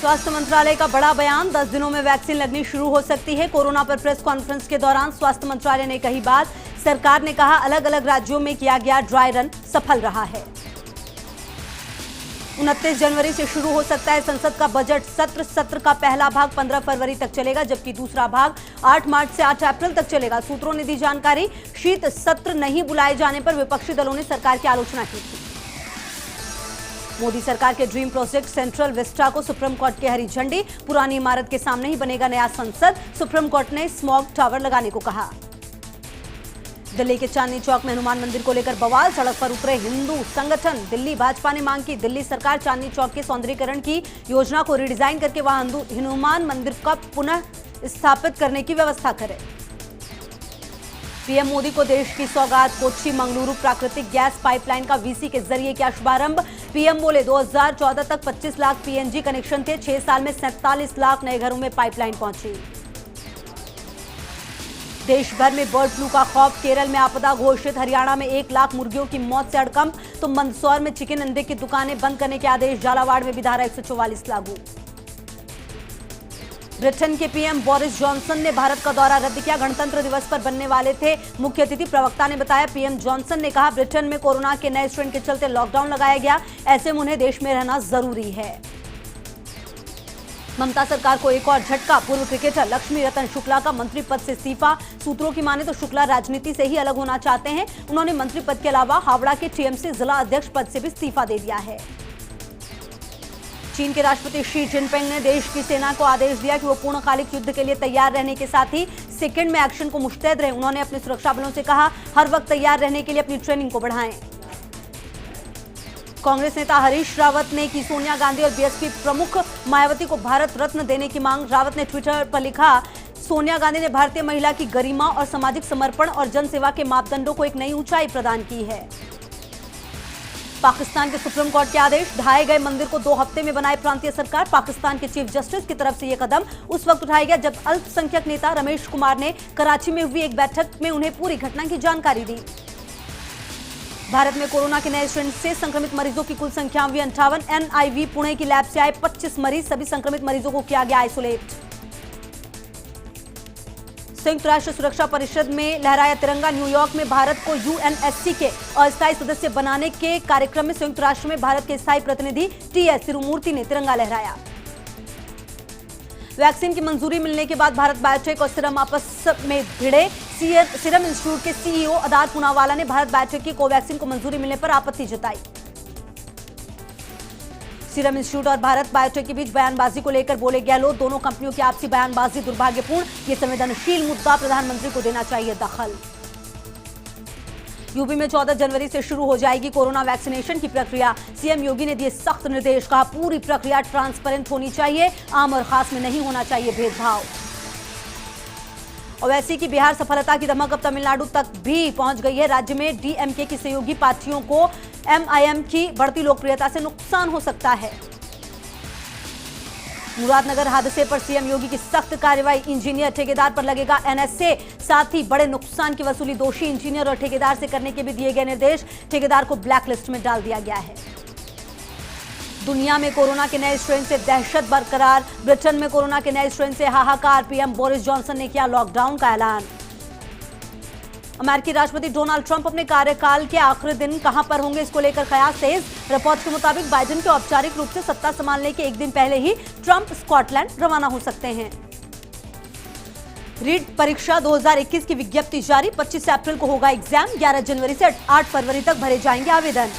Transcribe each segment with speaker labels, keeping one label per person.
Speaker 1: स्वास्थ्य मंत्रालय का बड़ा बयान, 10 दिनों में वैक्सीन लगनी शुरू हो सकती है। कोरोना पर प्रेस कॉन्फ्रेंस के दौरान स्वास्थ्य मंत्रालय ने कही बात। सरकार ने कहा अलग अलग राज्यों में किया गया ड्राई रन सफल रहा है। 29 जनवरी से शुरू हो सकता है संसद का बजट सत्र। सत्र का पहला भाग 15 फरवरी तक चलेगा, जबकि दूसरा भाग 8 मार्च से 8 अप्रैल तक चलेगा। सूत्रों ने दी जानकारी। शीत सत्र नहीं बुलाए जाने पर विपक्षी दलों ने सरकार की आलोचना की थी। मोदी सरकार के ड्रीम प्रोजेक्ट सेंट्रल विस्टा को सुप्रीम कोर्ट की हरी झंडी। पुरानी इमारत के सामने ही बनेगा नया संसद। सुप्रीम कोर्ट ने स्मॉग टावर लगाने को कहा। दिल्ली के चांदनी चौक में हनुमान मंदिर को लेकर बवाल। सड़क पर उतरे हिंदू संगठन। दिल्ली भाजपा ने मांग की दिल्ली सरकार चांदनी चौक के सौंदर्यीकरण की योजना को रिडिजाइन करके वहां हनुमान मंदिर का पुनः स्थापित करने की व्यवस्था करे। पीएम मोदी को देश की सौगात, कोच्चि मंगलुरु प्राकृतिक गैस पाइपलाइन का वीसी के जरिए किया शुभारंभ। पीएम बोले 2014 तक 25 लाख पीएनजी कनेक्शन थे, 6 साल में 47 लाख नए घरों में पाइपलाइन पहुंची। देश भर में बर्ड फ्लू का खौफ, केरल में आपदा घोषित। हरियाणा में 1 लाख मुर्गियों की मौत से हड़कंप, तो मंदसौर में चिकन अंडे की दुकानें बंद करने के आदेश। झालावाड़ में भी धारा 144 लागू। ब्रिटेन के पीएम बोरिस जॉनसन ने भारत का दौरा रद्द किया। गणतंत्र दिवस पर बनने वाले थे मुख्य अतिथि। प्रवक्ता ने बताया पीएम जॉनसन ने कहा ब्रिटेन में कोरोना के नए स्ट्रेन के चलते लॉकडाउन लगाया गया, ऐसे में उन्हें देश में रहना जरूरी है। ममता सरकार को एक और झटका। पूर्व क्रिकेटर लक्ष्मी रतन शुक्ला का मंत्री पद से इस्तीफा। सूत्रों की माने तो शुक्ला राजनीति से ही अलग होना चाहते हैं। उन्होंने मंत्री पद के अलावा हावड़ा के टीएमसी जिला अध्यक्ष पद से भी इस्तीफा दे दिया है। चीन के राष्ट्रपति शी जिनपिंग ने देश की सेना को आदेश दिया कि वो पूर्णकालिक युद्ध के लिए तैयार रहने के साथ ही सेकंड में एक्शन को मुस्तैद रहे। उन्होंने अपने सुरक्षा बलों से कहा हर वक्त तैयार रहने के लिए अपनी ट्रेनिंग को बढ़ाएं। कांग्रेस नेता हरीश रावत ने की सोनिया गांधी और बीएसपी प्रमुख मायावती को भारत रत्न देने की मांग। रावत ने ट्विटर पर लिखा सोनिया गांधी ने भारतीय महिला की गरिमा और सामाजिक समर्पण और जनसेवा के मापदंडों को एक नई ऊंचाई प्रदान की है। पाकिस्तान के सुप्रीम कोर्ट के आदेश। ढाए गए मंदिर को 2 हफ्ते में बनाए प्रांतीय सरकार। पाकिस्तान के चीफ जस्टिस की तरफ से यह कदम उस वक्त उठाया गया जब अल्पसंख्यक नेता रमेश कुमार ने कराची में हुई एक बैठक में उन्हें पूरी घटना की जानकारी दी। भारत में कोरोना के नए स्ट्रेन से संक्रमित मरीजों की कुल संख्या हुई 58। एनआईवी पुणे की लैब से आए 25 मरीज। सभी संक्रमित मरीजों को किया गया आइसोलेट। संयुक्त राष्ट्र सुरक्षा परिषद में लहराया तिरंगा। न्यूयॉर्क में भारत को यूएनएससी के अस्थायी सदस्य बनाने के कार्यक्रम में संयुक्त राष्ट्र में भारत के स्थायी प्रतिनिधि टीएस तिरुमूर्ति ने तिरंगा लहराया। वैक्सीन की मंजूरी मिलने के बाद भारत बायोटेक और सीरम आपस में भिड़े। सीरम इंस्टीट्यूट के सीईओ अदार पूनावाला ने भारत बायोटेक की कोवैक्सीन को मंजूरी मिलने पर आपत्ति जताई। सीरम इंस्टीट्यूट और भारत बायोटेक के बीच बयानबाजी को लेकर बोले गहलोत, दोनों कंपनियों की आपसी बयानबाजी दुर्भाग्यपूर्ण। ये संवेदनशील मुद्दा, प्रधानमंत्री को देना चाहिए दखल। यूपी में 14 जनवरी से शुरू हो जाएगी कोरोना वैक्सीनेशन की प्रक्रिया। सीएम योगी ने दिए सख्त निर्देश। कहा पूरी प्रक्रिया ट्रांसपेरेंट होनी चाहिए, आम और खास में नहीं होना चाहिए भेदभाव। ओवैसी की बिहार सफलता की दमक अब तमिलनाडु तक भी पहुंच गई है। राज्य में डीएमके की सहयोगी पार्टियों को एमआईएम की बढ़ती लोकप्रियता से नुकसान हो सकता है। मुरादनगर हादसे पर सीएम योगी की सख्त कार्रवाई। इंजीनियर ठेकेदार पर लगेगा एनएसए, साथ ही बड़े नुकसान की वसूली दोषी इंजीनियर और ठेकेदार से करने के भी दिए गए निर्देश। ठेकेदार को ब्लैकलिस्ट में डाल दिया गया है। दुनिया में कोरोना के नए स्ट्रेन से दहशत बरकरार। ब्रिटेन में कोरोना के नए स्ट्रेन से हाहाकार। पीएम बोरिस जॉनसन ने किया लॉकडाउन का ऐलान। अमेरिकी राष्ट्रपति डोनाल्ड ट्रंप अपने कार्यकाल के आखिरी दिन कहां पर होंगे, इसको लेकर कयास तेज। रिपोर्ट के मुताबिक बाइडेन के औपचारिक रूप से सत्ता संभालने के एक दिन पहले ही ट्रंप स्कॉटलैंड रवाना हो सकते हैं। रीट परीक्षा 2021 की विज्ञप्ति जारी। 25 अप्रैल को होगा एग्जाम। 11 जनवरी से 8 फरवरी तक भरे जाएंगे आवेदन।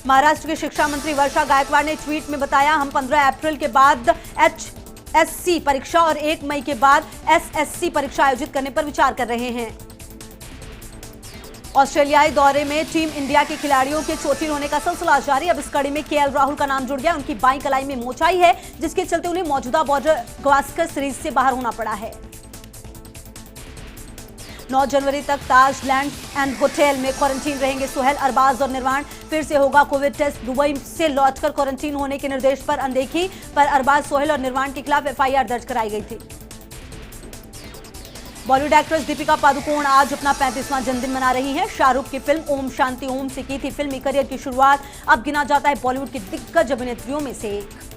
Speaker 1: महाराष्ट्र के शिक्षा मंत्री वर्षा गायकवाड़ ने ट्वीट में बताया हम 15 अप्रैल के बाद एचएससी परीक्षा और 1 मई के बाद एसएससी परीक्षा आयोजित करने पर विचार कर रहे हैं। ऑस्ट्रेलियाई दौरे में टीम इंडिया के खिलाड़ियों के चोटिल होने का सिलसिला जारी। अब इस कड़ी में केएल राहुल का नाम जुड़ गया। उनकी बाईं कलाई में मोचाई है, जिसके चलते उन्हें मौजूदा बॉर्डर गावस्कर सीरीज से बाहर होना पड़ा है। 9 जनवरी तक ताज लैंड एंड होटल में क्वारंटीन रहेंगे सुहेल, अरबाज और निर्वाण। फिर से होगा कोविड टेस्ट। दुबई से लौटकर क्वारंटीन होने के निर्देश पर अनदेखी पर अरबाज, सोहेल और निर्वाण के खिलाफ एफआईआर दर्ज कराई गई थी। बॉलीवुड एक्ट्रेस दीपिका पादुकोण आज अपना 35वां जन्मदिन मना रही हैं। शाहरुख की फिल्म ओम शांति ओम से की थी फिल्मी करियर की शुरुआत। अब गिना जाता है बॉलीवुड की दिग्गज अभिनेत्रियों में से एक।